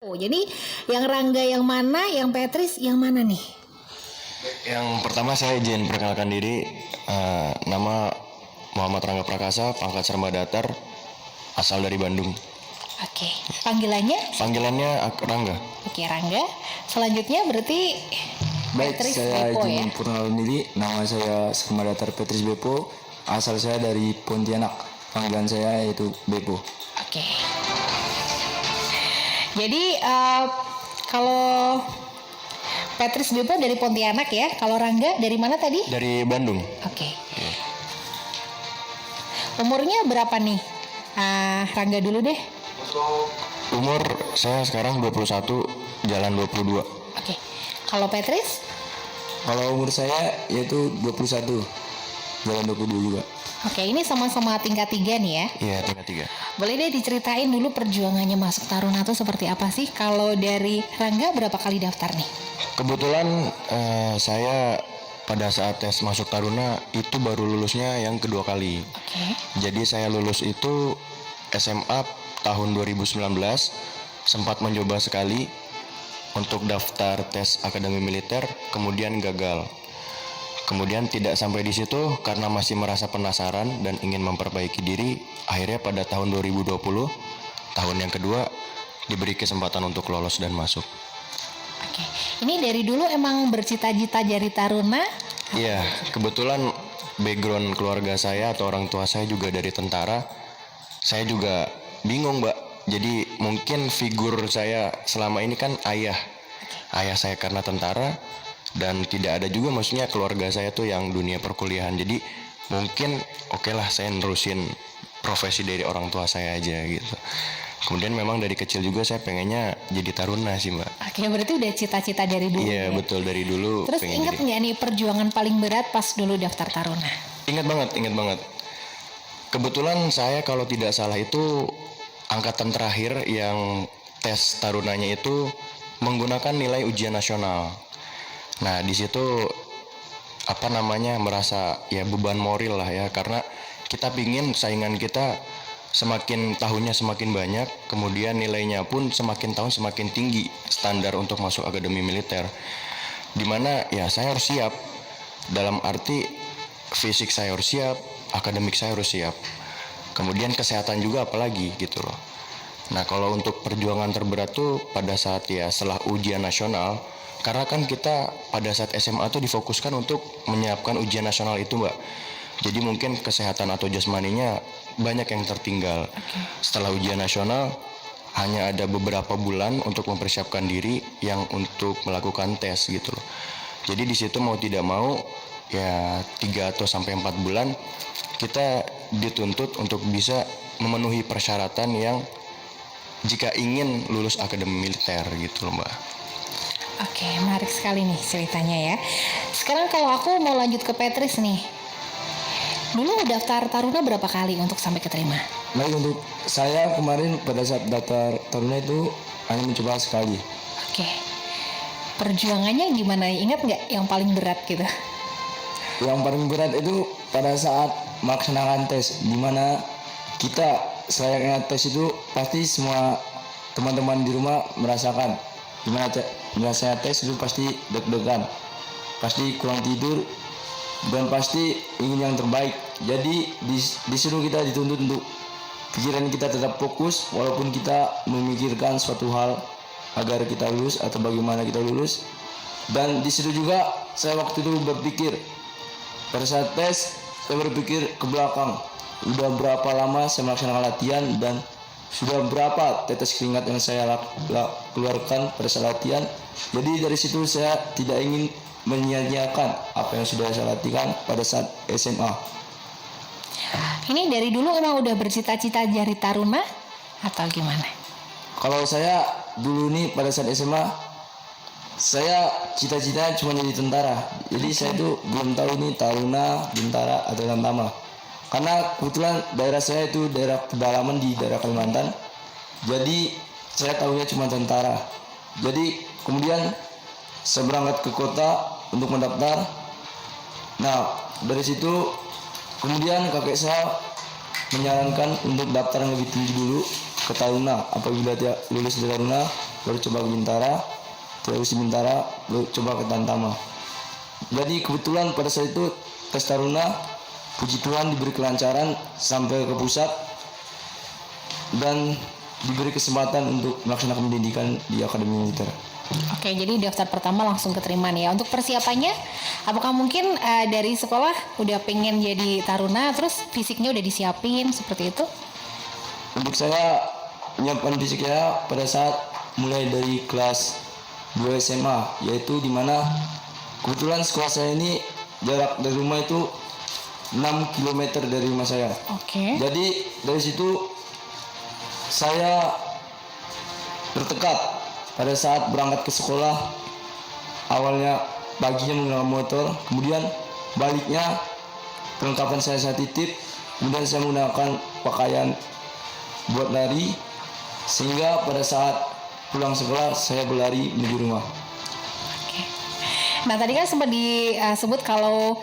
Oh, jadi yang Rangga yang mana, yang Petris yang mana nih? Yang pertama saya izin perkenalkan diri, nama Muhammad Rangga Prakasa, pangkat Serba Datar, asal dari Bandung. Oke, panggilannya? Panggilannya Rangga. Oke, Rangga. Selanjutnya berarti Baik, Petris saya Bepo izin ya? memperkenalkan diri. Nama saya Serba Datar Petris Bepo. Asal saya dari Pontianak. Panggilan saya yaitu Bepo. Oke. Jadi kalau Petris Bepo dari Pontianak ya, kalau Rangga dari mana tadi? Dari Bandung. Oke. Umurnya berapa nih? Rangga dulu deh. Umur saya sekarang 21, jalan 22. Oke. Kalau Petris? Kalau umur saya yaitu 21. Jalan 22 juga. Oke, ini sama-sama tingkat 3 nih ya. Iya, tingkat 3. Boleh deh diceritain dulu perjuangannya masuk Taruna tuh seperti apa sih? Kalau dari Rangga berapa kali daftar nih? Kebetulan saya pada saat tes masuk Taruna itu baru lulusnya yang kedua kali. Oke. Jadi saya lulus itu SMA tahun 2019, sempat mencoba sekali untuk daftar tes Akademi Militer, kemudian gagal. Kemudian tidak sampai di situ karena masih merasa penasaran dan ingin memperbaiki diri, akhirnya pada tahun 2020, tahun yang kedua, diberi kesempatan untuk lolos dan masuk. Oke. Ini dari dulu emang bercita-cita jadi Taruna? Iya, kebetulan background keluarga saya atau orang tua saya juga dari tentara. Saya juga bingung, Mbak. Jadi mungkin figur saya selama ini kan ayah. Ayah saya karena tentara dan tidak ada juga maksudnya keluarga saya tuh yang dunia perkuliahan. Jadi mungkin oke lah saya nerusin profesi dari orang tua saya aja gitu. Kemudian memang dari kecil juga saya pengennya jadi Taruna sih, Mbak. Oke, berarti udah cita-cita dari dulu Iya, ya? betul, dari dulu. Terus pengen inget jadi. nggak nih perjuangan paling berat pas dulu daftar Taruna? Ingat banget, ingat banget. Kebetulan saya kalau tidak salah itu angkatan terakhir yang tes Tarunanya itu menggunakan nilai ujian nasional. Nah, di situ merasa ya beban moral lah ya, karena kita pingin saingan kita semakin tahunnya semakin banyak, kemudian nilainya pun semakin tahun semakin tinggi standar untuk masuk Akademi Militer. Dimana ya saya harus siap, dalam arti fisik saya harus siap, akademik saya harus siap, kemudian kesehatan juga apalagi gitu loh. Nah, kalau untuk perjuangan terberat tuh pada saat ya setelah ujian nasional, karena kan kita pada saat SMA tuh difokuskan untuk menyiapkan ujian nasional itu, Mbak. Jadi mungkin kesehatan atau jasmaninya banyak yang tertinggal. Setelah ujian nasional hanya ada beberapa bulan untuk mempersiapkan diri yang untuk melakukan tes gitu loh. Jadi di situ mau tidak mau ya 3 atau sampai 4 bulan kita dituntut untuk bisa memenuhi persyaratan yang jika ingin lulus Akademi Militer gitu loh, Mbak. Oke, menarik sekali nih ceritanya ya. Sekarang kalau aku mau lanjut ke Petris nih. Dulu daftar Taruna berapa kali untuk sampai keterima? Baik, untuk saya kemarin pada saat daftar Taruna itu hanya mencoba sekali. Oke. Perjuangannya gimana? Ingat nggak yang paling berat gitu? Yang paling berat itu pada saat melaksanakan tes, di mana kita selayaknya tes itu pasti semua teman-teman di rumah merasakan. Dimana saya tes itu pasti deg-degan, pasti kurang tidur, dan pasti ingin yang terbaik. Jadi di situ kita dituntut untuk pikiran kita tetap fokus walaupun kita memikirkan suatu hal agar kita lulus atau bagaimana kita lulus. Dan di situ juga saya waktu itu berpikir, pada saat tes saya berpikir ke belakang, udah berapa lama saya melaksanakan latihan dan sudah berapa tetes keringat yang saya keluarkan pada saat latihan. Jadi dari situ saya tidak ingin menyia-nyiakan apa yang sudah saya latihkan pada saat SMA. Ini dari dulu emang udah bercita-cita jadi Taruna atau gimana? Kalau saya dulu nih pada saat SMA, saya cita-citanya cuma jadi tentara. Jadi saya tuh belum tahu nih Taruna, Bintara atau Tamtama. Karena kebetulan daerah saya itu daerah pedalaman di daerah Kalimantan. Jadi saya tahunya cuma tentara. Jadi kemudian saya berangkat ke kota untuk mendaftar. Nah, dari situ kemudian kakek saya menyarankan untuk daftar yang lebih tinggi dulu ke Taruna. Apabila dia lulus dari Taruna, baru coba ke Bintara, terus di Bintara baru coba ke Tantama. Jadi kebetulan pada saat itu tes Taruna, puji Tuhan diberi kelancaran sampai ke pusat dan diberi kesempatan untuk melaksanakan pendidikan di Akademi Militer. Oke, jadi daftar pertama langsung keterima nih ya. Untuk persiapannya, apakah mungkin dari sekolah udah pengen jadi taruna, terus fisiknya udah disiapin seperti itu? Untuk saya menyiapkan fisiknya pada saat mulai dari kelas 2 SMA, yaitu dimana kebetulan sekolah saya ini jarak dari rumah itu 6 km dari rumah saya. Oke. Jadi dari situ saya bertekad pada saat berangkat ke sekolah. Awalnya paginya menggunakan motor, kemudian baliknya perlengkapan saya titip, kemudian saya menggunakan pakaian buat lari, sehingga pada saat pulang sekolah saya berlari menuju rumah. Nah tadi kan sempat disebut kalau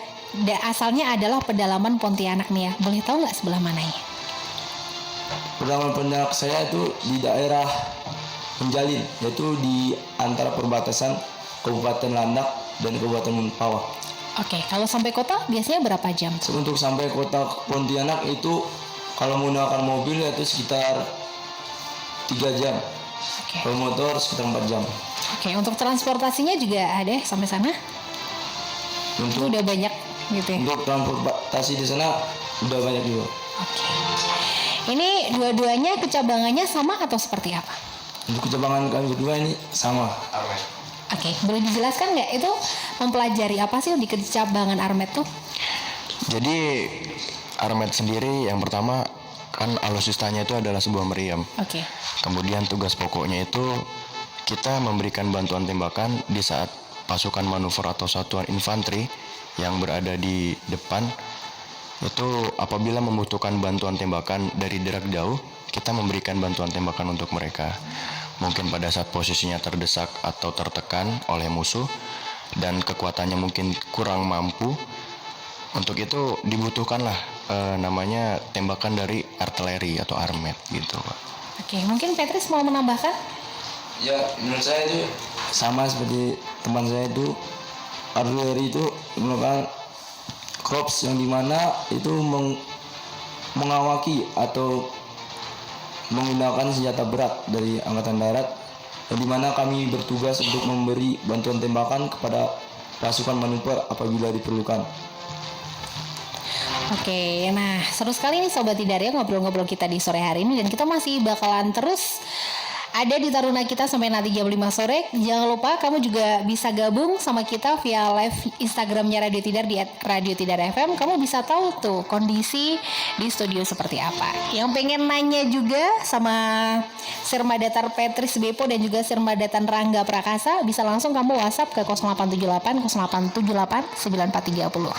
asalnya adalah pedalaman Pontianak nih ya. Boleh tahu nggak sebelah mananya? Pedalaman Pontianak saya itu di daerah Penjalin, yaitu di antara perbatasan Kabupaten Landak dan Kabupaten Mempawah. Oke, kalau sampai kota biasanya berapa jam? Untuk sampai kota Pontianak itu kalau menggunakan mobil itu sekitar 3 jam. Oke. Kalau motor sekitar 4 jam. Oke, untuk transportasinya juga ada sampai sana? Itu Untuk udah banyak gitu ya? untuk transportasi di sana udah banyak juga. Oke. Ini dua-duanya kecabangannya sama atau seperti apa? Untuk kecabangan kami berdua ini sama. Oke, boleh dijelaskan nggak itu mempelajari apa sih di kecabangan Armet tuh? Jadi Armet sendiri yang pertama kan alusistanya itu adalah sebuah meriam. Oke. Kemudian tugas pokoknya itu kita memberikan bantuan tembakan di saat pasukan manuver atau satuan infanteri yang berada di depan itu apabila membutuhkan bantuan tembakan dari jarak jauh, kita memberikan bantuan tembakan untuk mereka. Mungkin pada saat posisinya terdesak atau tertekan oleh musuh dan kekuatannya mungkin kurang mampu, untuk itu dibutuhkanlah namanya tembakan dari artileri atau armet gitu, Pak. Oke, mungkin Petris mau menambahkan? Ya, menurut saya itu sama seperti teman saya itu, artileri itu merupakan korps yang dimana itu mengawaki atau menggunakan senjata berat dari Angkatan Darat, yang dimana kami bertugas untuk memberi bantuan tembakan kepada pasukan manuver apabila diperlukan. Oke, nah seru sekali nih Sobat Hidaria ngobrol-ngobrol kita di sore hari ini. Dan kita masih bakalan terus ada di Taruna kita sampai nanti jam 5 sore. Jangan lupa kamu juga bisa gabung sama kita via live Instagramnya Radio Tidar di @radiotidar_fm. Kamu bisa tahu tuh kondisi di studio seperti apa. Yang pengen nanya juga sama Sirmadatar Petris Bepo dan juga Sirmadatar Rangga Prakasa, bisa langsung kamu WhatsApp ke 0878 0878 9430.